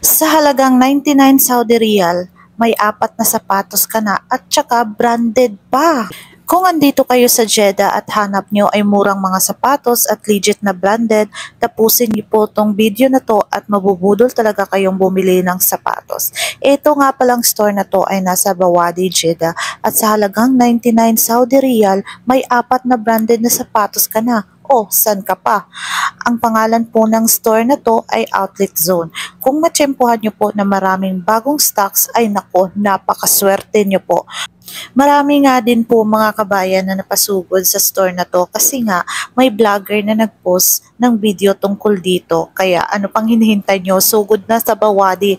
Sa halagang 99 Saudi Riyal, may apat na sapatos ka na at saka branded pa. Kung andito kayo sa Jeddah at hanap nyo ay murang mga sapatos at legit na branded, tapusin niyo po tong video na to at mabubudol talaga kayong bumili ng sapatos. Ito nga palang store na to ay nasa Bawadi, Jeddah at sa halagang 99 Saudi Riyal, may apat na branded na sapatos ka na. O, san ka pa? Ang pangalan po ng store na to ay Outlet Zone. Kung matsyempohan nyo po na maraming bagong stocks, ay nako, napakaswerte nyo po. Marami nga din po mga kabayan na napasugod sa store na to kasi nga may vlogger na nag-post ng video tungkol dito. Kaya ano pang hinihintay nyo? Sugod na sa Bawadi,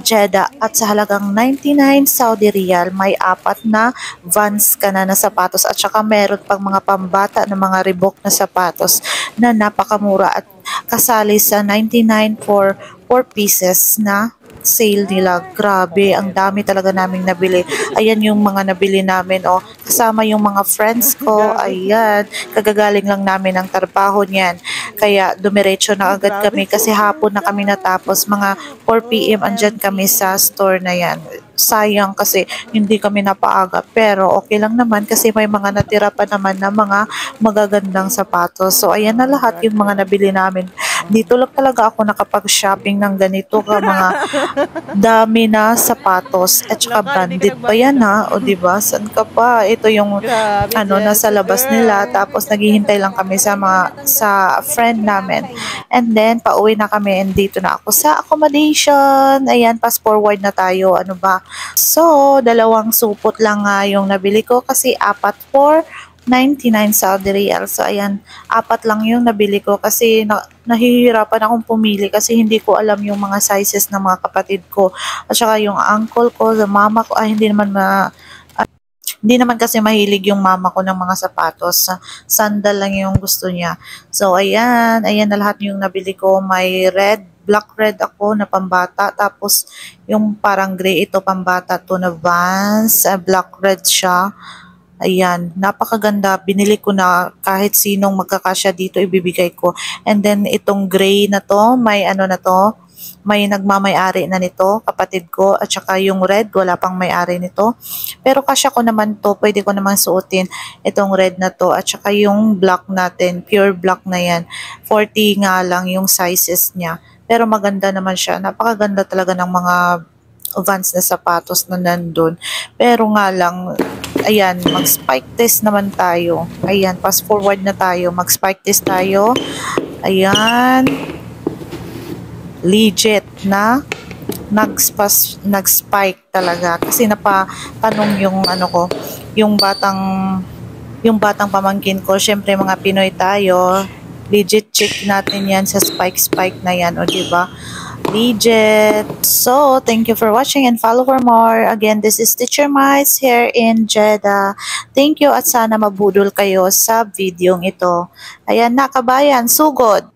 Jeddah at sa halagang 99 Saudi Riyal may apat na Vans ka na sapatos at saka meron pang mga pambata na mga Reebok na sapatos na napakamura at kasali sa 99 for 4 pieces na sale nila. Grabe, ang dami talaga naming nabili. Ayan yung mga nabili namin, oh. Kasama yung mga friends ko. Ayan, kagagaling lang namin ng trabaho niyan. Kaya dumiretso na agad kami kasi hapon na kami natapos. Mga 4 PM andyan kami sa store na yan. Sayang kasi hindi kami napaaga pero okay lang naman kasi may mga natira pa naman na mga magagandang sapatos. So ayan na lahat yung mga nabili namin. Dito lang talaga ako nakapag-shopping ng ganito ka mga dami na sapatos at saka branded pa yan ha. O diba? San ka pa? Ito yung ano nasa labas nila tapos naghihintay lang kami sa friend namin. And then pauwi na kami and dito na ako sa accommodation. Ayan, fast forward na tayo. Ano ba? So, dalawang supot lang nga yung nabili ko kasi apat for 99 Saudi Riyal. So, ayan, apat lang yung nabili ko kasi nahihirapan akong pumili kasi hindi ko alam yung mga sizes ng mga kapatid ko. At saka yung uncle ko, the mama ko, hindi naman kasi mahilig yung mama ko ng mga sapatos. Sandal lang yung gusto niya. So, ayan na lahat yung nabili ko. May black red ako na pambata. Tapos, yung parang gray ito pambata to na Vans. Black red siya. Ayan, napakaganda. Binili ko na kahit sinong magkakasya dito ibibigay ko. And then itong gray na to, may ano na to, may nagmamay-ari na nito, kapatid ko. At saka yung red, wala pang may-ari nito. Pero kasya ko naman to, pwede ko naman suotin itong red na to. At saka yung black natin, pure black na yan. 40 nga lang yung sizes niya. Pero maganda naman siya. Napakaganda talaga ng mga Vans na sapatos na nandun. Pero nga lang, ayan, mag-spike test naman tayo. Ayan, fast forward na tayo. Mag-spike test tayo. Ayan. Legit na nag-spike talaga. Kasi napatanong yung ano ko, yung batang pamangkin ko. Syempre mga Pinoy tayo. Legit check natin yan sa spike na yan. O diba? Legit. So, thank you for watching and follow for more. Again, this is Teacher Mice here in Jeddah. Thank you at sana mabudol kayo sa videong ito. Ayan na kabayan, sugod!